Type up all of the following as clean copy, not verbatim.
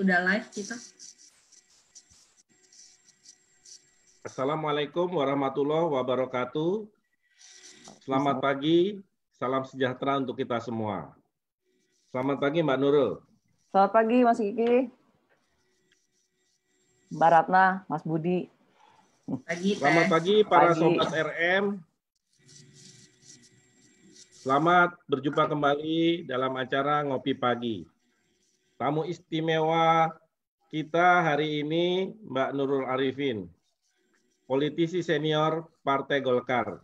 Udah live kita. Assalamualaikum warahmatullahi wabarakatuh. Selamat pagi, salam sejahtera untuk kita semua. Selamat pagi Mbak Nurul. Selamat pagi Mas Kiki, Mbak Ratna, Mas Budi. Selamat pagi para Sobat RM. Selamat berjumpa kembali dalam acara Ngopi Pagi. Tamu istimewa kita hari ini Mbak Nurul Arifin, politisi senior Partai Golkar.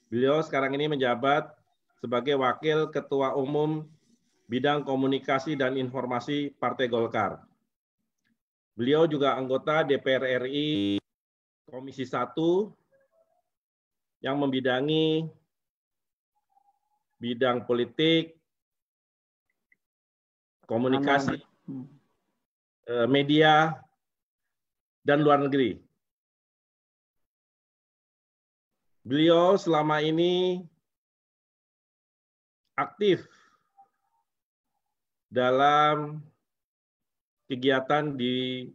Beliau sekarang ini menjabat sebagai Wakil Ketua Umum Bidang Komunikasi dan Informasi Partai Golkar. Beliau juga anggota DPR RI Komisi 1 yang membidangi bidang politik, komunikasi, media, dan luar negeri. Beliau selama ini aktif dalam kegiatan di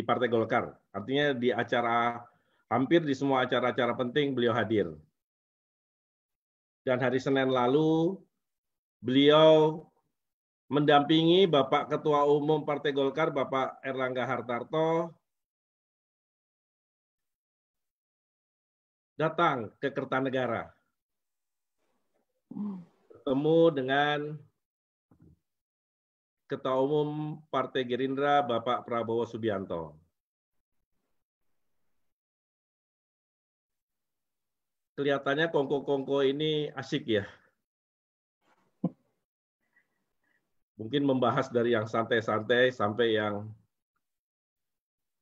Partai Golkar. Artinya di acara, hampir di semua acara-acara penting beliau hadir. Dan hari Senin lalu, beliau mendampingi Bapak Ketua Umum Partai Golkar, Bapak Erlangga Hartarto, datang ke Kertanegara. Bertemu dengan Ketua Umum Partai Gerindra, Bapak Prabowo Subianto. Kelihatannya kongko-kongko ini asik ya. Mungkin membahas dari yang santai-santai sampai yang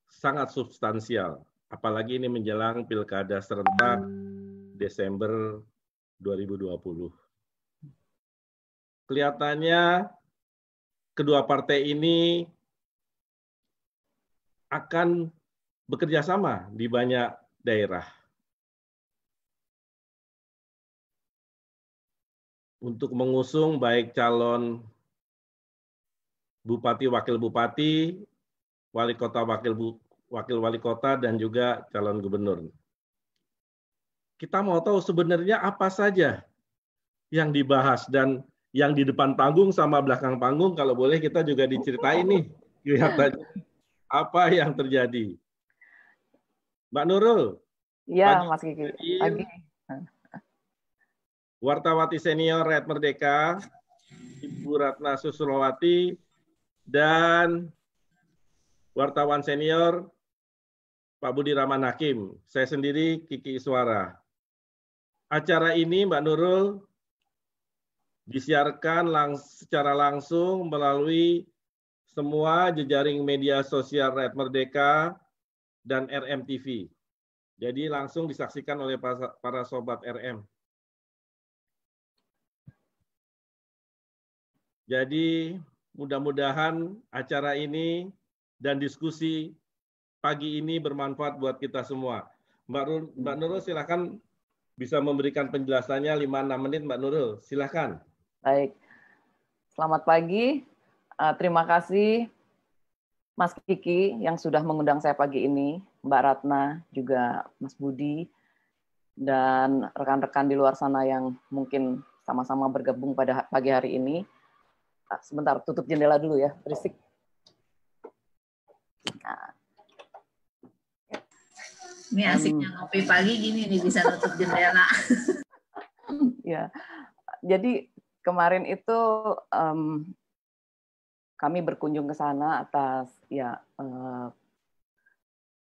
sangat substansial. Apalagi ini menjelang Pilkada serentak Desember 2020. Kelihatannya kedua partai ini akan bekerja sama di banyak daerah untuk mengusung baik calon bupati, wakil bupati, wali kota, wakil wali kota, dan juga calon gubernur. Kita mau tahu sebenarnya apa saja yang dibahas dan yang di depan panggung sama belakang panggung, kalau boleh kita juga diceritain nih, kelihatannya apa yang terjadi. Mbak Nurul. Iya, Mas Kiki. Pagi. Wartawati senior Rakyat Merdeka, Ibu Ratna Susulowati, dan wartawan senior Pak Budi Rahman Hakim. Saya sendiri Kiki Iswara. Acara ini Mbak Nurul disiarkan secara langsung melalui semua jejaring media sosial Rakyat Merdeka dan RMTV. Jadi langsung disaksikan oleh para sobat RM. Jadi mudah-mudahan acara ini dan diskusi pagi ini bermanfaat buat kita semua. Mbak Nurul silakan bisa memberikan penjelasannya 5-6 menit Mbak Nurul. Silakan. Baik. Selamat pagi. Terima kasih Mas Kiki yang sudah mengundang saya pagi ini, Mbak Ratna, juga Mas Budi, dan rekan-rekan di luar sana yang mungkin sama-sama bergabung pada pagi hari ini. Sebentar, tutup jendela dulu ya, berisik. Nah. Ini asiknya ngopi pagi gini nih, bisa tutup jendela. Ya, jadi kemarin itu kami berkunjung ke sana atas ya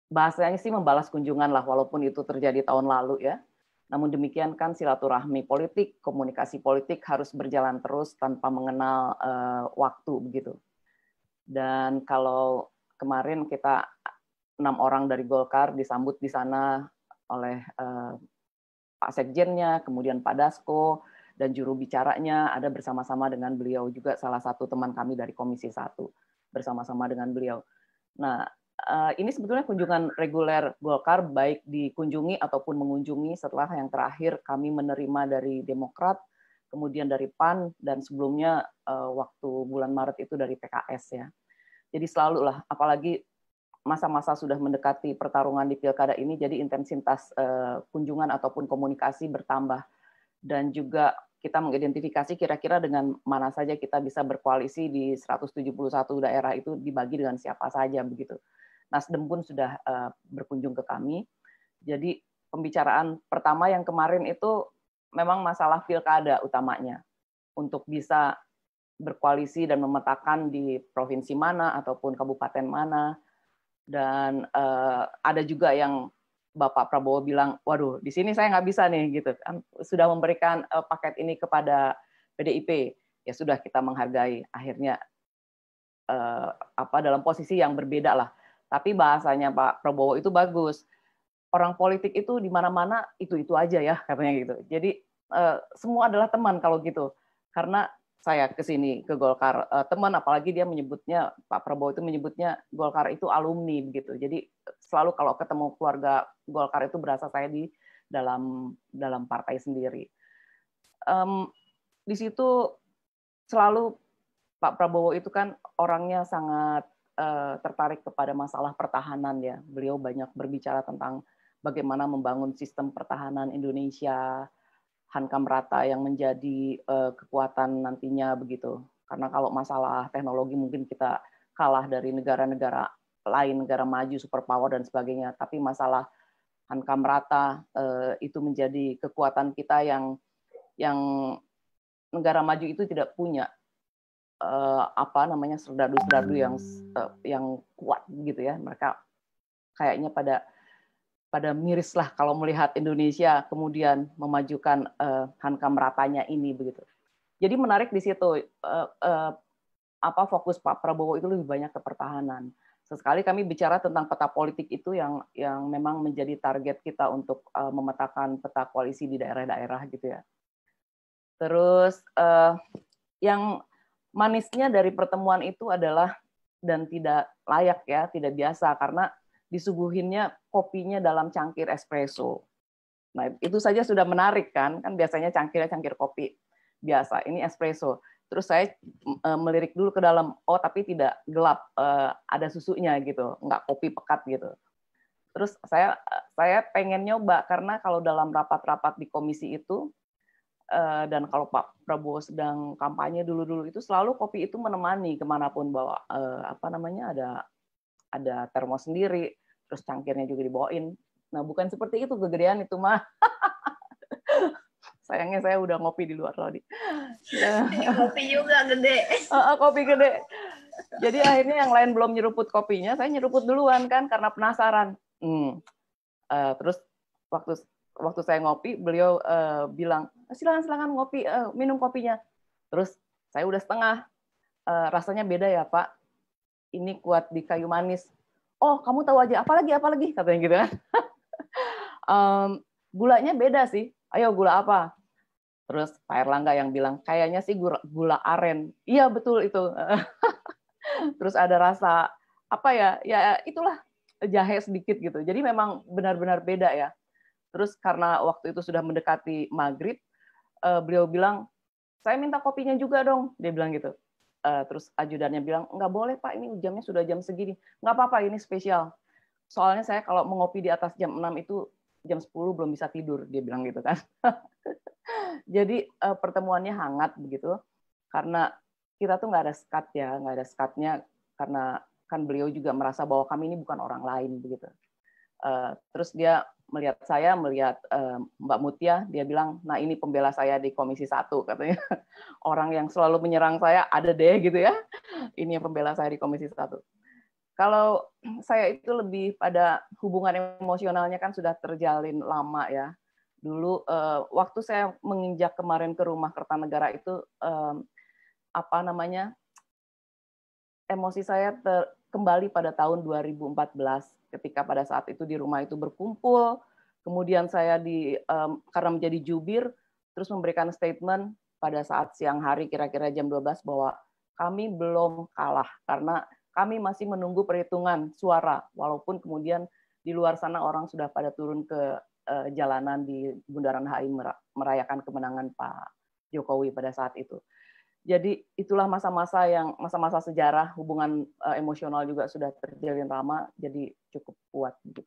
bahasanya sih membalas kunjungan lah, walaupun itu terjadi tahun lalu ya. Namun demikian kan silaturahmi politik, komunikasi politik harus berjalan terus tanpa mengenal waktu begitu. Dan kalau kemarin kita 6 orang dari Golkar disambut di sana oleh Pak Sekjennya, kemudian Pak Dasko, dan juru bicaranya ada bersama-sama dengan beliau juga, salah satu teman kami dari Komisi 1 bersama-sama dengan beliau. Nah, ini sebetulnya kunjungan reguler Golkar, baik dikunjungi ataupun mengunjungi setelah yang terakhir kami menerima dari Demokrat, kemudian dari PAN, dan sebelumnya waktu bulan Maret itu dari PKS ya. Jadi selalu lah, apalagi masa-masa sudah mendekati pertarungan di pilkada ini, jadi intensitas kunjungan ataupun komunikasi bertambah. Dan juga kita mengidentifikasi kira-kira dengan mana saja kita bisa berkoalisi di 171 daerah itu dibagi dengan siapa saja begitu. Nasdem pun sudah berkunjung ke kami. Jadi pembicaraan pertama yang kemarin itu memang masalah pilkada utamanya, untuk bisa berkoalisi dan memetakan di provinsi mana ataupun kabupaten mana. Dan ada juga yang Bapak Prabowo bilang, waduh, di sini saya nggak bisa nih, gitu kan. Sudah memberikan paket ini kepada PDIP, ya sudah kita menghargai. Akhirnya dalam posisi yang berbeda lah. Tapi bahasanya Pak Prabowo itu bagus. Orang politik itu di mana-mana itu aja ya, katanya gitu. Jadi semua adalah teman kalau gitu. Karena saya ke sini ke Golkar teman, apalagi dia menyebutnya, Pak Prabowo itu menyebutnya Golkar itu alumni begitu. Jadi selalu kalau ketemu keluarga Golkar itu berasa saya di dalam partai sendiri. Di situ selalu Pak Prabowo itu kan orangnya sangat tertarik kepada masalah pertahanan ya. Beliau banyak berbicara tentang bagaimana membangun sistem pertahanan Indonesia, hankam rata yang menjadi kekuatan nantinya begitu. Karena kalau masalah teknologi mungkin kita kalah dari negara-negara lain, negara maju, superpower dan sebagainya. Tapi masalah hankam rata itu menjadi kekuatan kita yang negara maju itu tidak punya serdadu-serdadu yang kuat gitu ya. Mereka kayaknya pada miris lah kalau melihat Indonesia kemudian memajukan hankam ratanya ini begitu. Jadi menarik di situ fokus Pak Prabowo itu lebih banyak ke pertahanan. Sesekali kami bicara tentang peta politik itu yang memang menjadi target kita untuk memetakan peta koalisi di daerah-daerah gitu ya. Terus yang manisnya dari pertemuan itu adalah, dan tidak layak ya, tidak biasa, karena disuguhinnya kopinya dalam cangkir espresso. Nah, itu saja sudah menarik kan biasanya cangkirnya cangkir kopi biasa, ini espresso. Terus saya melirik dulu ke dalam, oh tapi tidak gelap, ada susunya gitu, nggak kopi pekat gitu. Terus saya pengen nyoba, karena kalau dalam rapat-rapat di komisi itu, dan kalau Pak Prabowo sedang kampanye dulu-dulu itu selalu kopi itu menemani kemanapun, bawa ada termos sendiri, terus cangkirnya juga dibawain. Nah bukan seperti itu kegedean itu mah. Sayangnya saya udah ngopi di luar tadi. Kopi juga gede. Kopi gede. Jadi akhirnya yang lain belum nyeruput kopinya, saya nyeruput duluan kan karena penasaran. Terus waktu saya ngopi, beliau bilang, silakan ngopi, minum kopinya. Terus saya udah setengah, rasanya beda ya Pak. Ini kuat di kayu manis. Oh kamu tahu aja, apalagi katanya gitu kan. Gulanya beda sih. Ayo gula apa? Terus Pak Erlangga yang bilang, kayaknya sih gula aren. Iya betul itu. Terus ada rasa ya itulah jahe sedikit gitu. Jadi memang benar-benar beda ya. Terus karena waktu itu sudah mendekati maghrib, beliau bilang, saya minta kopinya juga dong. Dia bilang gitu. Terus ajudannya bilang, nggak boleh Pak, ini jamnya sudah jam segini. Nggak apa-apa, ini spesial. Soalnya saya kalau mengopi di atas jam 6 itu, jam 10 belum bisa tidur, dia bilang gitu kan. Jadi pertemuannya hangat begitu, karena kita tuh nggak ada sekatnya, karena kan beliau juga merasa bahwa kami ini bukan orang lain begitu. Terus dia melihat saya, melihat Mbak Mutia, dia bilang, nah ini pembela saya di Komisi 1 katanya. Orang yang selalu menyerang saya ada deh gitu ya. Ini yang pembela saya di Komisi 1. Kalau saya itu lebih pada hubungan emosionalnya kan sudah terjalin lama ya. Dulu waktu saya menginjak kemarin ke rumah Kertanegara itu emosi saya kembali pada tahun 2014 ketika pada saat itu di rumah itu berkumpul, kemudian saya karena menjadi jubir terus memberikan statement pada saat siang hari kira-kira jam 12 bahwa kami belum kalah karena kami masih menunggu perhitungan suara, walaupun kemudian di luar sana orang sudah pada turun ke jalanan di Bundaran HI merayakan kemenangan Pak Jokowi pada saat itu. Jadi itulah masa-masa sejarah, hubungan emosional juga sudah terjalin lama, jadi cukup kuat. Gitu.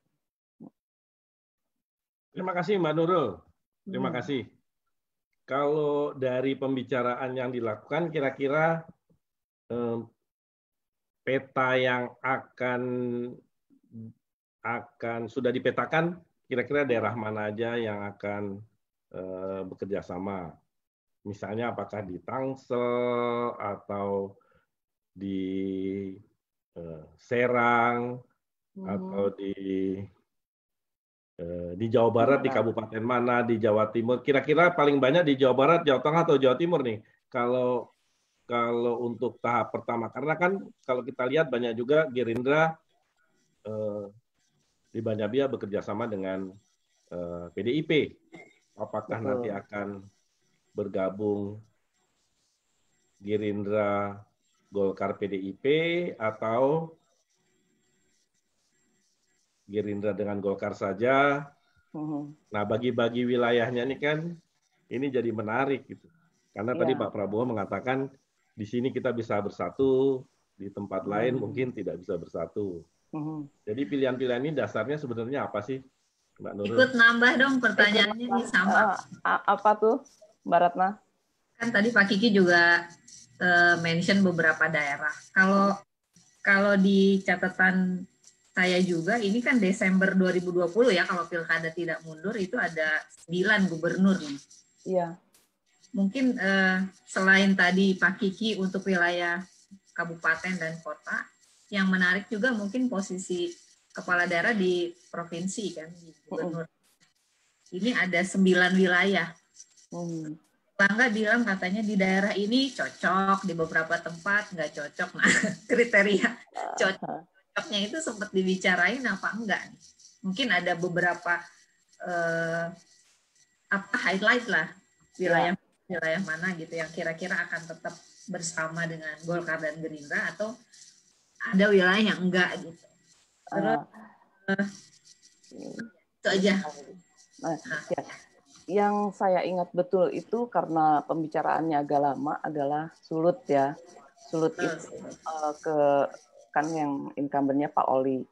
Terima kasih Mbak Nurul. Terima kasih. Kalau dari pembicaraan yang dilakukan, kira-kira peta yang akan sudah dipetakan, kira-kira daerah mana aja yang akan bekerja sama? Misalnya apakah di Tangsel atau di Serang atau di Jawa Barat, di kabupaten mana, di Jawa Timur. Kira-kira paling banyak di Jawa Barat, Jawa Tengah, atau Jawa Timur nih. Kalau untuk tahap pertama, karena kan kalau kita lihat banyak juga Gerindra di Banjarnegara bekerja sama dengan PDIP. Apakah nanti akan bergabung Gerindra, Golkar, PDIP, atau Gerindra dengan Golkar saja? Nah, bagi-bagi wilayahnya ini kan, ini jadi menarik gitu. Karena tadi Pak Prabowo mengatakan di sini kita bisa bersatu, di tempat lain mungkin tidak bisa bersatu. Jadi pilihan-pilihan ini dasarnya sebenarnya apa sih, Mbak Nurul? Ikut nambah dong pertanyaannya nih sama. Apa tuh, Mbak Ratna? Kan tadi Pak Kiki juga mention beberapa daerah. Kalau di catatan saya juga, ini kan Desember 2020 ya, kalau pilkada tidak mundur, itu ada 9 gubernur nih. Iya. Mungkin selain tadi Pak Kiki untuk wilayah kabupaten dan kota, yang menarik juga mungkin posisi kepala daerah di provinsi kan, di gubernur. Ini ada 9 wilayah. Bangga bilang katanya di daerah ini cocok, di beberapa tempat nggak cocok. Nah, kriteria cocoknya itu sempat dibicarain apa enggak? Mungkin ada beberapa highlight lah wilayah mana gitu yang kira-kira akan tetap bersama dengan Golkar dan Gerindra, atau ada wilayah yang enggak gitu. Terus itu aja. Yang saya ingat betul itu karena pembicaraannya agak lama adalah Sulut ya. Sulut itu kan yang incumbent-nya Pak Oli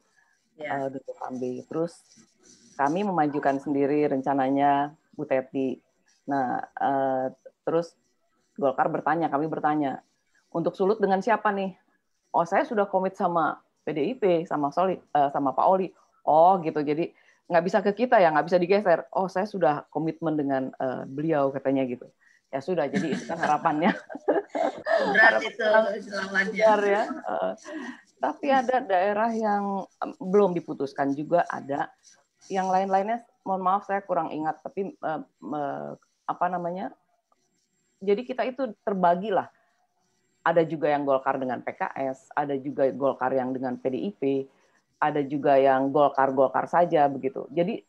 Dr. Kambi. Terus kami memajukan sendiri rencananya Bu Teti. Nah, terus kami bertanya, untuk Sulut dengan siapa nih? Oh, saya sudah komit sama PDIP, sama Pak Oli. Oh, gitu. Jadi nggak bisa ke kita ya, nggak bisa digeser. Oh, saya sudah komitmen dengan beliau, katanya gitu. Ya sudah, jadi itu kan harapannya. Berat itu lawannya. Ya. Tapi ada daerah yang belum diputuskan juga ada. Yang lain-lainnya, mohon maaf saya kurang ingat. Tapi jadi kita itu terbagi lah. Ada juga yang Golkar dengan PKS, ada juga Golkar yang dengan PDIP, ada juga yang Golkar saja begitu. Jadi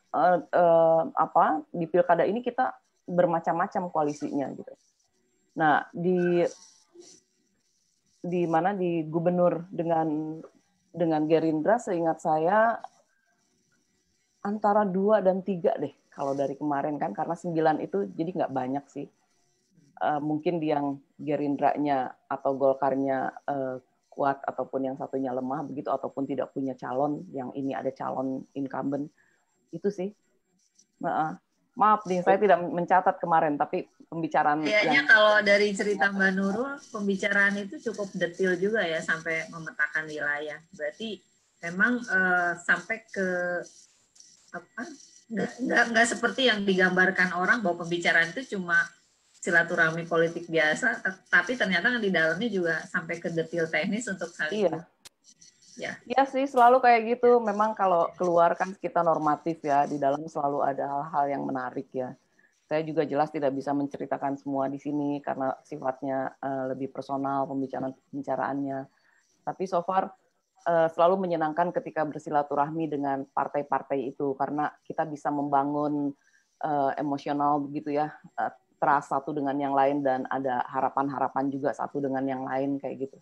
di pilkada ini kita bermacam-macam koalisinya gitu. Nah, di gubernur dengan Gerindra seingat saya antara 2 dan 3 deh kalau dari kemarin kan, karena 9 itu jadi nggak banyak sih. Mungkin yang Gerindranya atau Golkarnya kuat ataupun yang satunya lemah begitu, ataupun tidak punya calon, yang ini ada calon incumbent, itu sih. Maaf nih, saya tidak mencatat kemarin, tapi pembicaraan kayaknya kalau dari cerita Mbak Nurul, pembicaraan itu cukup detail juga ya, sampai memetakan wilayah. Berarti memang sampai ke nggak seperti yang digambarkan orang bahwa pembicaraan itu cuma silaturahmi politik biasa, tapi ternyata di dalamnya juga sampai ke detail teknis untuk saling. Iya sih, selalu kayak gitu. Memang kalau keluar kan kita normatif ya, di dalam selalu ada hal-hal yang menarik ya. Saya juga jelas tidak bisa menceritakan semua di sini karena sifatnya lebih personal pembicaraannya. Tapi so far selalu menyenangkan ketika bersilaturahmi dengan partai-partai itu, karena kita bisa membangun emosional begitu ya, trust satu dengan yang lain, dan ada harapan-harapan juga satu dengan yang lain kayak gitu.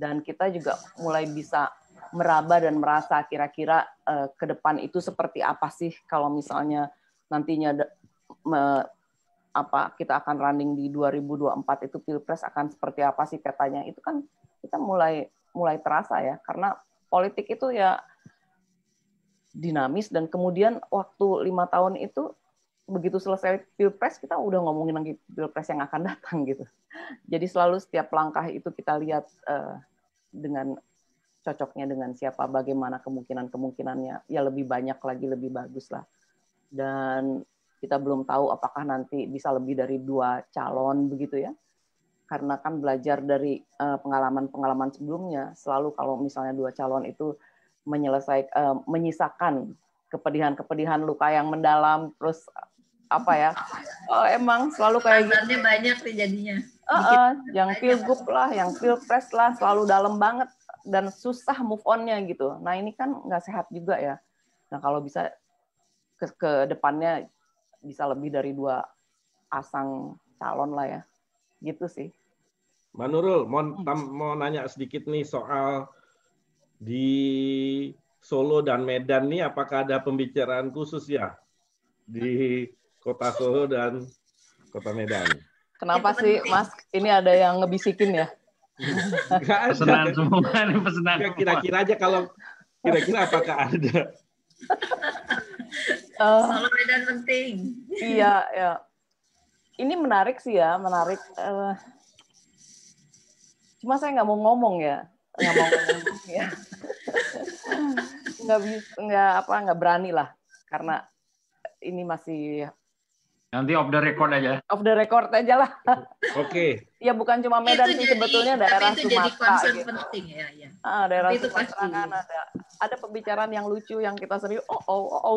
Dan kita juga mulai bisa meraba dan merasa kira-kira ke depan itu seperti apa sih kalau misalnya nantinya kita akan running di 2024 itu Pilpres akan seperti apa sih petanya. Itu kan kita mulai terasa ya, karena politik itu ya dinamis, dan kemudian waktu 5 tahun itu begitu selesai Pilpres kita udah ngomongin lagi Pilpres yang akan datang gitu. Jadi selalu setiap langkah itu kita lihat dengan cocoknya dengan siapa, bagaimana kemungkinannya, ya lebih banyak lagi, lebih bagus lah. Dan kita belum tahu apakah nanti bisa lebih dari 2 calon begitu ya. Karena kan belajar dari pengalaman-pengalaman sebelumnya, selalu kalau misalnya 2 calon itu menyisakan kepedihan-kepedihan, luka yang mendalam, terus apa ya? Emang selalu kayak gitu. Banyak sih jadinya. Yang pilgub lah, yang pilpres lah, selalu dalam banget dan susah move on-nya gitu. Nah ini kan nggak sehat juga ya. Nah kalau bisa ke depannya bisa lebih dari 2 pasang calon lah ya, gitu sih. Mbak Nurul, mau nanya sedikit nih soal di Solo dan Medan nih, apakah ada pembicaraan khusus ya di Kota Solo dan Kota Medan? Kenapa sih, Mas? Ini ada yang ngebisikin ya? Pesanan semua nih, pesanan. Kira-kira aja kalau kira-kira apakah ada? Solo Medan penting. Iya, ya. Ini menarik sih ya, menarik. Cuma saya nggak mau ngomong ya, nggak berani lah, karena ini masih nanti off the record aja. Off the record aja lah. Oke. Ya bukan cuma Medan sih, sebetulnya daerah itu Sumatera. Jadi gitu. penting ya. Daerah Sumatera kan ada pembicaraan yang lucu yang kita serius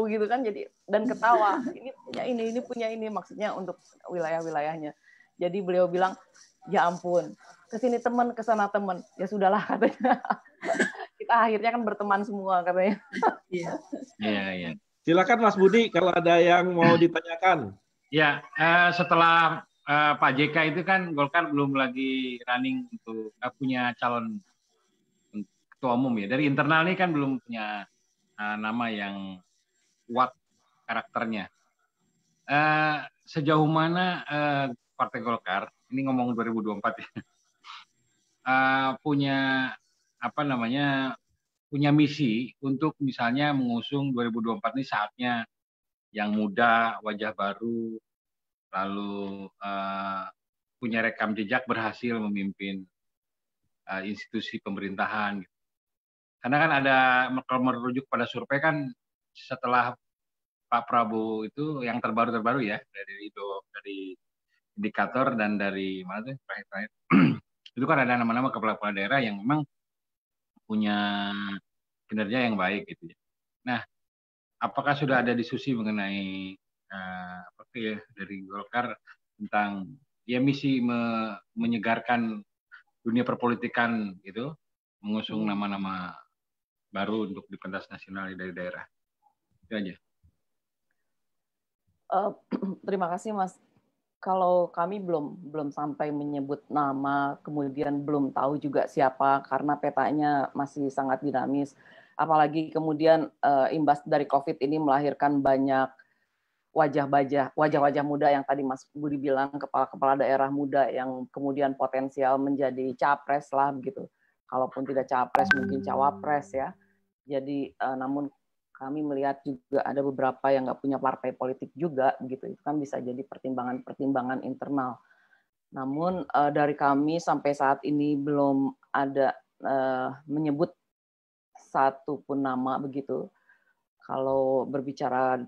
gitu kan, jadi dan ketawa. Ini punya ini maksudnya untuk wilayah-wilayahnya. Jadi beliau bilang, ya ampun, kesini teman, kesana teman. Ya sudahlah katanya. Kita akhirnya kan berteman semua katanya. Iya. Silakan Mas Budi kalau ada yang mau ditanyakan. Ya, setelah Pak JK itu kan Golkar belum lagi running untuk punya calon ketua umum ya. Dari internal ini kan belum punya nama yang kuat karakternya. Sejauh mana Partai Golkar, ini ngomong 2024 ya, punya punya misi untuk misalnya mengusung 2024 ini saatnya yang muda, wajah baru, lalu punya rekam jejak berhasil memimpin institusi pemerintahan. Karena kan ada, kalau merujuk pada survei kan setelah Pak Prabowo itu yang terbaru ya dari indikator dan dari mana tuh terakhir itu kan ada nama-nama kepala daerah yang memang punya kinerja yang baik gitu ya. Nah, apakah sudah ada diskusi mengenai dari Golkar tentang ya misi menyegarkan dunia perpolitikan gitu, mengusung nama-nama baru untuk di pentas nasional dari daerah? Itu aja. Terima kasih Mas. Kalau kami belum sampai menyebut nama, kemudian belum tahu juga siapa karena petanya masih sangat dinamis. Apalagi kemudian imbas dari COVID ini melahirkan banyak wajah-wajah muda yang tadi Mas Budi bilang, kepala-kepala daerah muda yang kemudian potensial menjadi capres lah begitu. Kalaupun tidak capres mungkin cawapres ya. Jadi namun kami melihat juga ada beberapa yang nggak punya partai politik juga begitu. Itu kan bisa jadi pertimbangan internal. Namun dari kami sampai saat ini belum ada menyebut satu pun nama begitu. Kalau berbicara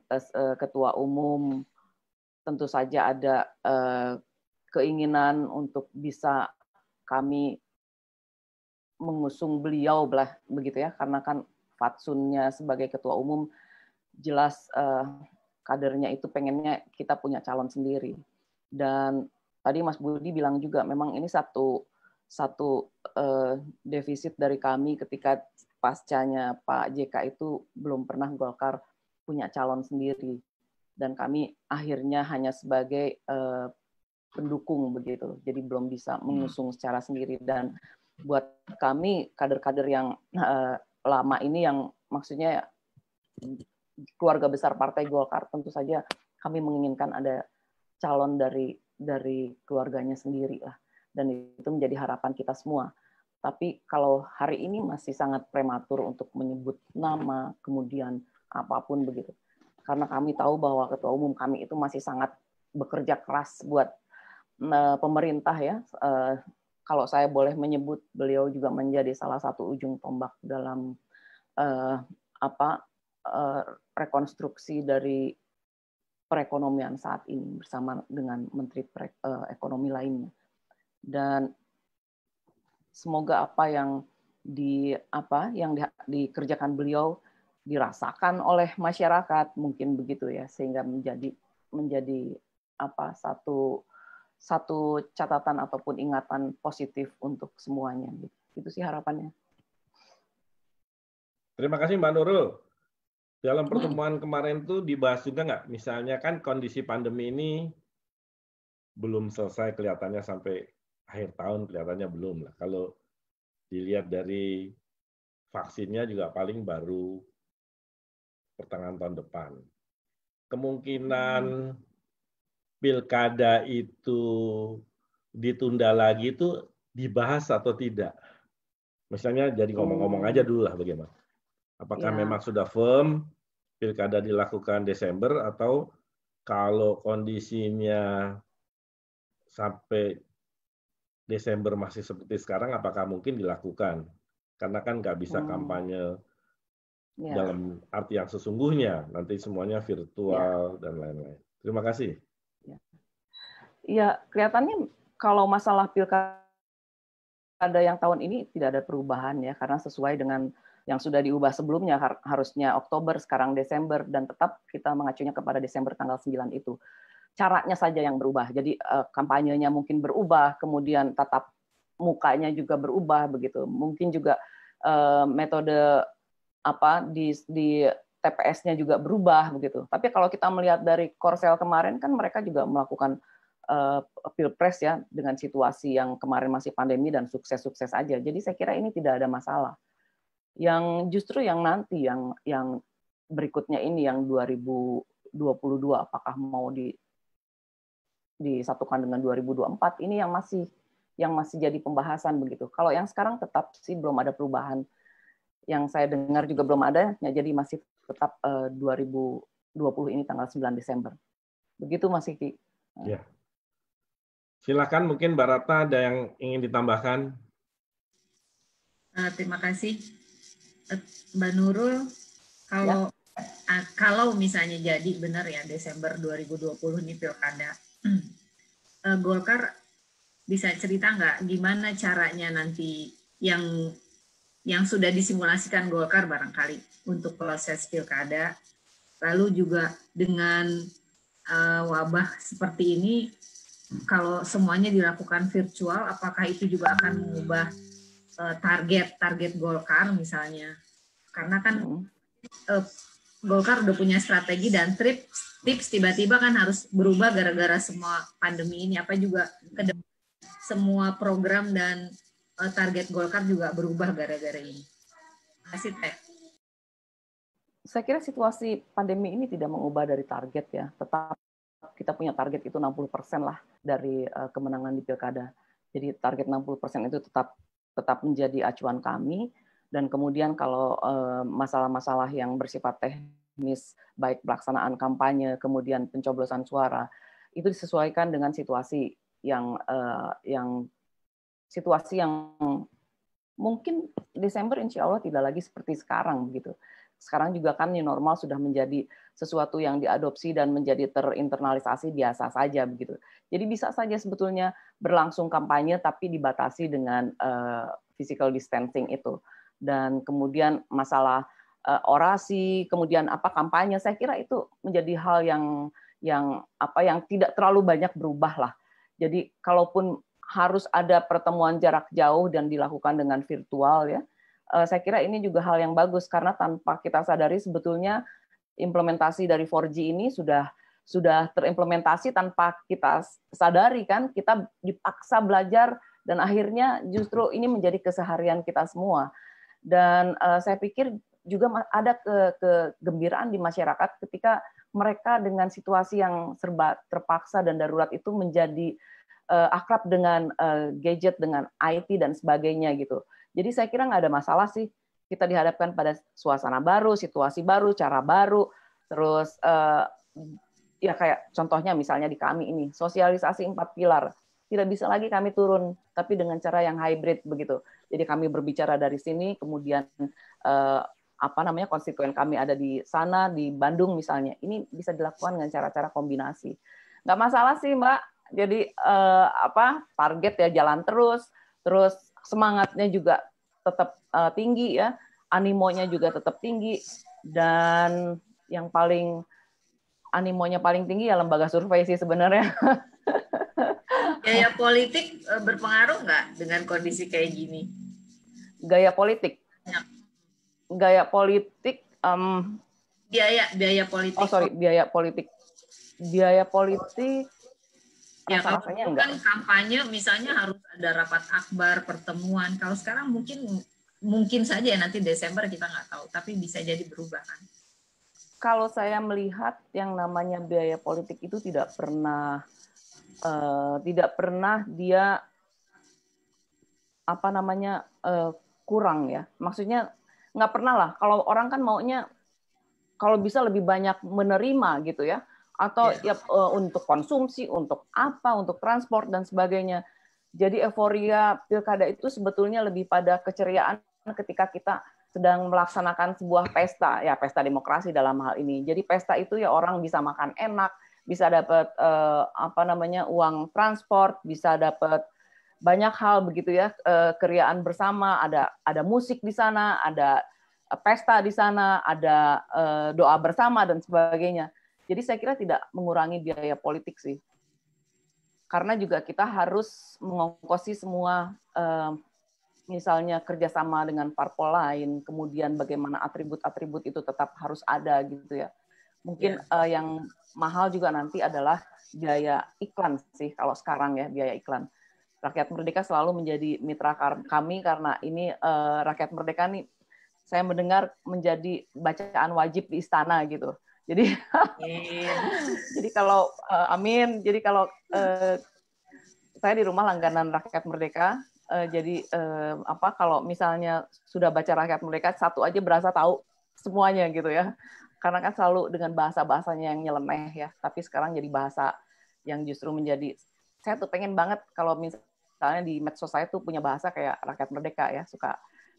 ketua umum, tentu saja ada keinginan untuk bisa kami mengusung beliau begitu ya, karena kan fatsunnya sebagai ketua umum jelas kadernya itu pengennya kita punya calon sendiri. Dan tadi Mas Budi bilang juga memang ini satu defisit dari kami ketika pascanya Pak JK itu belum pernah Golkar punya calon sendiri, dan kami akhirnya hanya sebagai pendukung begitu, jadi belum bisa mengusung secara sendiri. Dan buat kami kader-kader yang lama ini, yang maksudnya keluarga besar Partai Golkar, tentu saja kami menginginkan ada calon dari keluarganya sendiri lah, dan itu menjadi harapan kita semua. Tapi kalau hari ini masih sangat prematur untuk menyebut nama, kemudian apapun begitu, karena kami tahu bahwa ketua umum kami itu masih sangat bekerja keras buat pemerintah ya. Kalau saya boleh menyebut, beliau juga menjadi salah satu ujung tombak dalam rekonstruksi dari perekonomian saat ini bersama dengan menteri ekonomi lainnya. Dan semoga apa yang dikerjakan beliau dirasakan oleh masyarakat, mungkin begitu ya, sehingga menjadi satu catatan ataupun ingatan positif untuk semuanya. Itu sih harapannya. Terima kasih Mbak Nurul. Dalam pertemuan kemarin tuh dibahas juga nggak? Misalnya kan kondisi pandemi ini belum selesai kelihatannya, sampai akhir tahun kelihatannya belum lah. Kalau dilihat dari vaksinnya juga paling baru pertengahan tahun depan. Kemungkinan pilkada itu ditunda lagi itu dibahas atau tidak? Misalnya jadi ngomong-ngomong aja dulu lah bagaimana. Apakah memang sudah firm pilkada dilakukan Desember, atau kalau kondisinya sampai Desember masih seperti sekarang, apakah mungkin dilakukan? Karena kan nggak bisa kampanye dalam arti yang sesungguhnya, nanti semuanya virtual dan lain-lain. Terima kasih. Ya, kelihatannya kalau masalah pilkada yang tahun ini tidak ada perubahan ya, karena sesuai dengan yang sudah diubah sebelumnya, harusnya Oktober, sekarang Desember, dan tetap kita mengacunya kepada Desember tanggal 9 itu. Caranya saja yang berubah. Jadi kampanyenya mungkin berubah, kemudian tatap mukanya juga berubah begitu. Mungkin juga metode di TPS-nya juga berubah begitu. Tapi kalau kita melihat dari Korsel kemarin, kan mereka juga melakukan pilpres ya dengan situasi yang kemarin masih pandemi dan sukses-sukses aja. Jadi saya kira ini tidak ada masalah. Yang justru yang nanti yang berikutnya ini yang 2022 apakah mau disatukan dengan 2024 ini yang masih jadi pembahasan begitu. Kalau yang sekarang tetap sih belum ada perubahan. Yang saya dengar juga belum ada, ya jadi masih tetap 2020 ini tanggal 9 Desember. Begitu Mas Kiki. Ya. Silakan, mungkin Mbak Ratna ada yang ingin ditambahkan. Terima kasih Mbak Nurul. Kalau misalnya jadi benar ya Desember 2020 ini pilkada, Golkar bisa cerita nggak gimana caranya nanti yang sudah disimulasikan Golkar barangkali untuk proses pilkada, lalu juga dengan wabah seperti ini, kalau semuanya dilakukan virtual, apakah itu juga akan mengubah target Golkar misalnya? Karena kan Golkar udah punya strategi dan tips tiba-tiba kan harus berubah gara-gara semua pandemi ini. Apa juga semua program dan target Golkar juga berubah gara-gara ini. Terima kasih, Teh. Saya kira situasi pandemi ini tidak mengubah dari target ya. Tetap kita punya target itu 60% lah dari kemenangan di pilkada. Jadi target 60% itu tetap menjadi acuan kami. Dan kemudian kalau masalah-masalah yang bersifat teknis, baik pelaksanaan kampanye, kemudian pencoblosan suara, itu disesuaikan dengan situasi yang mungkin Desember insya Allah tidak lagi seperti sekarang begitu. Sekarang juga kan new normal sudah menjadi sesuatu yang diadopsi dan menjadi terinternalisasi biasa saja begitu. Jadi bisa saja sebetulnya berlangsung kampanye tapi dibatasi dengan physical distancing itu. Dan kemudian masalah orasi, kemudian kampanye, saya kira itu menjadi hal yang tidak terlalu banyak berubah lah. Jadi kalaupun harus ada pertemuan jarak jauh dan dilakukan dengan virtual ya, saya kira ini juga hal yang bagus karena tanpa kita sadari sebetulnya implementasi dari 4G ini sudah terimplementasi tanpa kita sadari kan, kita dipaksa belajar Dan akhirnya justru ini menjadi keseharian kita semua. Dan saya pikir juga ada kegembiraan di masyarakat ketika mereka dengan situasi yang serba terpaksa dan darurat itu menjadi akrab dengan gadget, dengan IT dan sebagainya gitu. Jadi saya kira nggak ada masalah sih kita dihadapkan pada suasana baru, situasi baru, cara baru, terus ya kayak contohnya misalnya di kami ini sosialisasi 4 pilar. Tidak bisa lagi kami turun, tapi dengan cara yang hybrid begitu. Jadi kami berbicara dari sini, kemudian konstituen kami ada di sana, di Bandung misalnya. Ini bisa dilakukan dengan cara-cara kombinasi. Nggak masalah sih, Mbak. Jadi target ya jalan terus semangatnya juga tetap tinggi ya, animonya juga tetap tinggi, dan yang paling animonya paling tinggi ya lembaga survei sih sebenarnya. Gaya politik berpengaruh nggak dengan kondisi kayak gini? Gaya politik? Ya. Gaya politik... biaya politik. Oh sorry, biaya politik. Biaya politik... Ya kalau kan kampanye misalnya harus ada rapat akbar, pertemuan. Kalau sekarang mungkin saja nanti Desember kita nggak tahu, tapi bisa jadi berubah kan. Kalau saya melihat yang namanya biaya politik itu tidak pernah dia kurang ya. Maksudnya nggak pernah lah. Kalau orang kan maunya kalau bisa lebih banyak menerima gitu ya, atau untuk konsumsi, untuk apa, untuk transport dan sebagainya. Jadi euforia pilkada itu sebetulnya lebih pada keceriaan ketika kita sedang melaksanakan sebuah pesta, ya pesta demokrasi dalam hal ini. Jadi pesta itu ya orang bisa makan enak, bisa dapat uang transport, bisa dapat banyak hal begitu ya, keriaan bersama, ada musik di sana, ada pesta di sana, ada doa bersama dan sebagainya. Jadi saya kira tidak mengurangi biaya politik sih. Karena juga kita harus mengongkosi semua misalnya kerjasama dengan parpol lain, kemudian bagaimana atribut-atribut itu tetap harus ada gitu ya. Mungkin yang mahal juga nanti adalah biaya iklan sih kalau sekarang ya, biaya iklan. Rakyat Merdeka selalu menjadi mitra kami karena ini Rakyat Merdeka nih saya mendengar menjadi bacaan wajib di istana gitu. Jadi jadi kalau amin, jadi kalau saya di rumah langganan Rakyat Merdeka, jadi kalau misalnya sudah baca Rakyat Merdeka satu aja berasa tahu semuanya gitu ya. Karena kan selalu dengan bahasa-bahasanya yang nyeleneh ya, tapi sekarang jadi bahasa yang justru menjadi, saya tuh pengen banget kalau misalnya di medsos saya tuh punya bahasa kayak Rakyat Merdeka ya,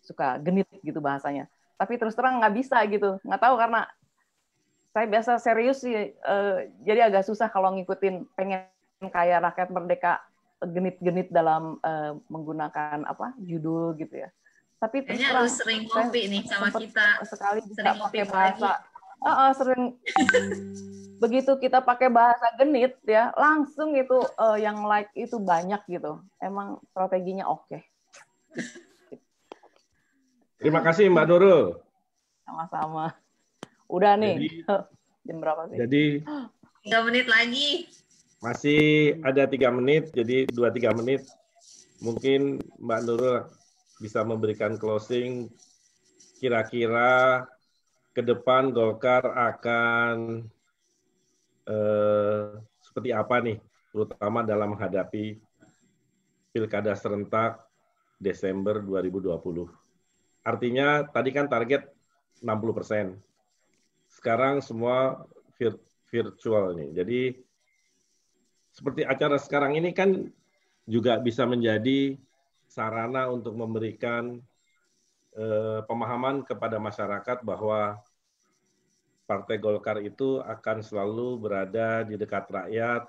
suka genit gitu bahasanya. Tapi terus terang nggak bisa gitu, nggak tahu karena saya biasa serius sih, jadi agak susah kalau ngikutin pengen kayak Rakyat Merdeka genit-genit dalam menggunakan judul gitu ya. Tapi terus terang, harus sering ngopi nih sama kita. Sekali bisa pakai bahasa, sering begitu kita pakai bahasa genit ya, langsung itu yang like itu banyak gitu. Emang strateginya oke. Terima kasih Mbak Nurul. Sama-sama. Udah nih, jam berapa sih? Jadi 3 menit lagi. Masih ada 3 menit, jadi 2-3 menit. Mungkin Mbak Nurul bisa memberikan closing. Kira-kira ke depan Golkar akan seperti apa nih, terutama dalam menghadapi Pilkada serentak Desember 2020. Artinya tadi kan target 60%. Sekarang semua virtual nih. Jadi seperti acara sekarang ini kan juga bisa menjadi sarana untuk memberikan pemahaman kepada masyarakat bahwa Partai Golkar itu akan selalu berada di dekat rakyat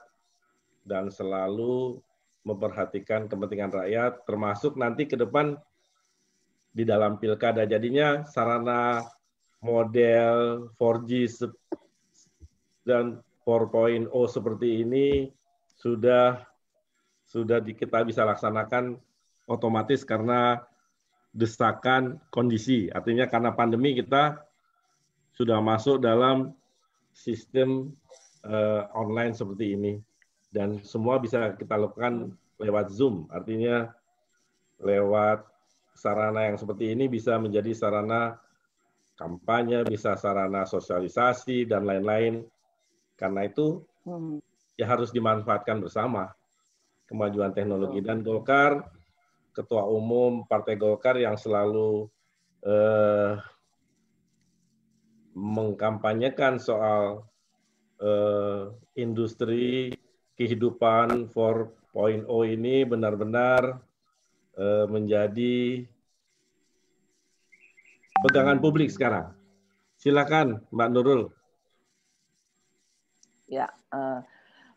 dan selalu memperhatikan kepentingan rakyat, termasuk nanti ke depan di dalam pilkada. Jadinya sarana model 4G dan 4.0 seperti ini sudah kita bisa laksanakan otomatis karena desakan kondisi. Artinya karena pandemi kita sudah masuk dalam sistem online seperti ini. Dan semua bisa kita lakukan lewat Zoom. Artinya lewat sarana yang seperti ini bisa menjadi sarana kampanye, bisa sarana sosialisasi, dan lain-lain. Karena itu ya harus dimanfaatkan bersama kemajuan teknologi. Dan Golkar, Ketua Umum Partai Golkar yang selalu mengkampanyekan soal industri kehidupan 4.0 ini benar-benar menjadi pegangan publik sekarang. Silakan Mbak Nurul. Ya,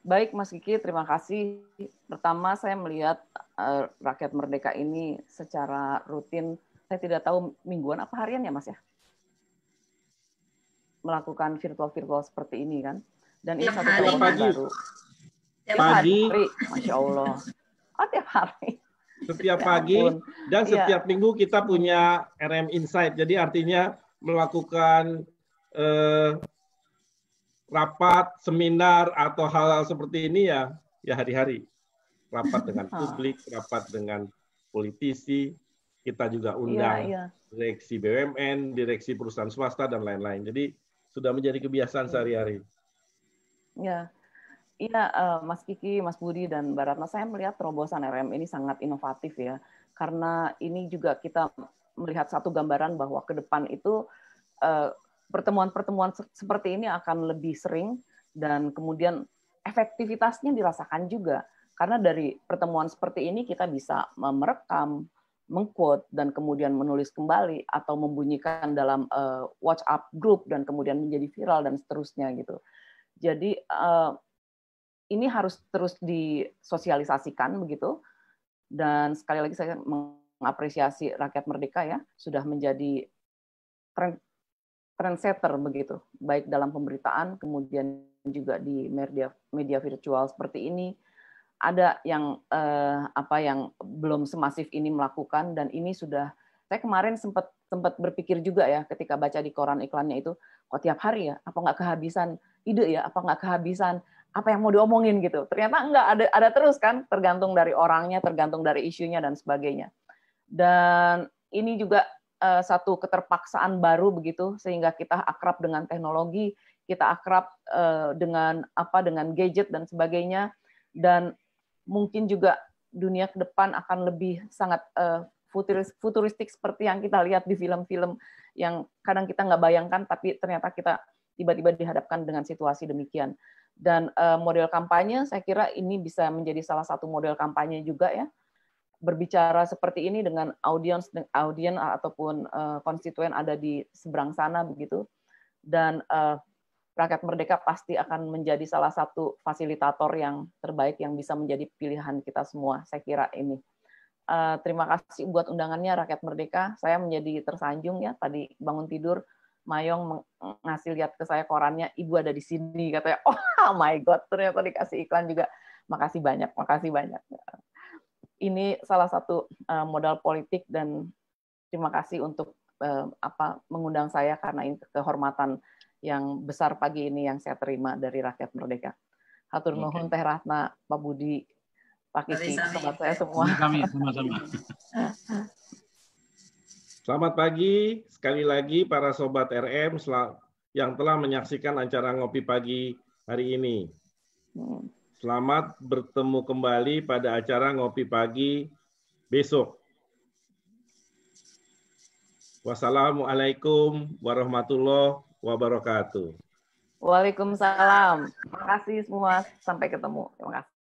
baik Mas Kiki, terima kasih. Pertama saya melihat Rakyat Merdeka ini secara rutin, saya tidak tahu mingguan apa harian ya Mas ya, melakukan virtual seperti ini kan. Dan ini satu terobosan baru. Tiap pagi, hari, Masya Allah. Oh, tiap hari. Setiap pagi dan setiap minggu kita punya RM Insight. Jadi artinya melakukan rapat, seminar atau hal-hal seperti ini ya hari-hari. Rapat dengan publik, rapat dengan politisi, kita juga undang direksi BUMN, direksi perusahaan swasta dan lain-lain. Jadi sudah menjadi kebiasaan sehari-hari. Ya. Iya, Mas Kiki, Mas Budi, dan Mbak Ratna, saya melihat terobosan RM ini sangat inovatif ya, karena ini juga kita melihat satu gambaran bahwa ke depan itu pertemuan-pertemuan seperti ini akan lebih sering dan kemudian efektivitasnya dirasakan juga, karena dari pertemuan seperti ini kita bisa merekam, mengquote, dan kemudian menulis kembali atau membunyikan dalam WhatsApp group dan kemudian menjadi viral dan seterusnya gitu. Jadi ini harus terus disosialisasikan begitu, dan sekali lagi saya mengapresiasi Rakyat Merdeka ya sudah menjadi trendsetter begitu, baik dalam pemberitaan kemudian juga di media virtual seperti ini. Ada yang yang belum semasif ini melakukan, dan ini sudah, saya kemarin sempat berpikir juga ya ketika baca di koran iklannya itu, kok tiap hari ya, apa nggak kehabisan ide ya, apa nggak kehabisan apa yang mau diomongin gitu. Ternyata enggak, ada terus kan, tergantung dari orangnya, tergantung dari isunya dan sebagainya. Dan ini juga satu keterpaksaan baru begitu, sehingga kita akrab dengan teknologi, kita akrab dengan gadget dan sebagainya, dan mungkin juga dunia ke depan akan lebih sangat futuristik seperti yang kita lihat di film-film yang kadang kita nggak bayangkan, tapi ternyata kita tiba-tiba dihadapkan dengan situasi demikian. Dan model kampanye, saya kira ini bisa menjadi salah satu model kampanye juga ya, berbicara seperti ini dengan audiens ataupun konstituen ada di seberang sana begitu, dan Rakyat Merdeka pasti akan menjadi salah satu fasilitator yang terbaik yang bisa menjadi pilihan kita semua. Saya kira ini. Terima kasih buat undangannya Rakyat Merdeka. Saya menjadi tersanjung ya, tadi bangun tidur Mayong ngasih lihat ke saya korannya, Ibu ada di sini, katanya. Oh my God, ternyata dikasih iklan juga. Makasih banyak. Ini salah satu modal politik, dan terima kasih untuk mengundang saya, karena ini kehormatan yang besar pagi ini yang saya terima dari Rakyat Merdeka. Hatur nuhun Teh Ratna, Pak Budi, Pak Kiki, sobat saya semua. Kami sama-sama. Selamat pagi sekali lagi para sobat RM yang telah menyaksikan acara Ngopi Pagi hari ini. Selamat bertemu kembali pada acara Ngopi Pagi besok. Wassalamualaikum warahmatullahi wabarakatuh. Waalaikumsalam. Terima kasih semua. Sampai ketemu. Terima kasih.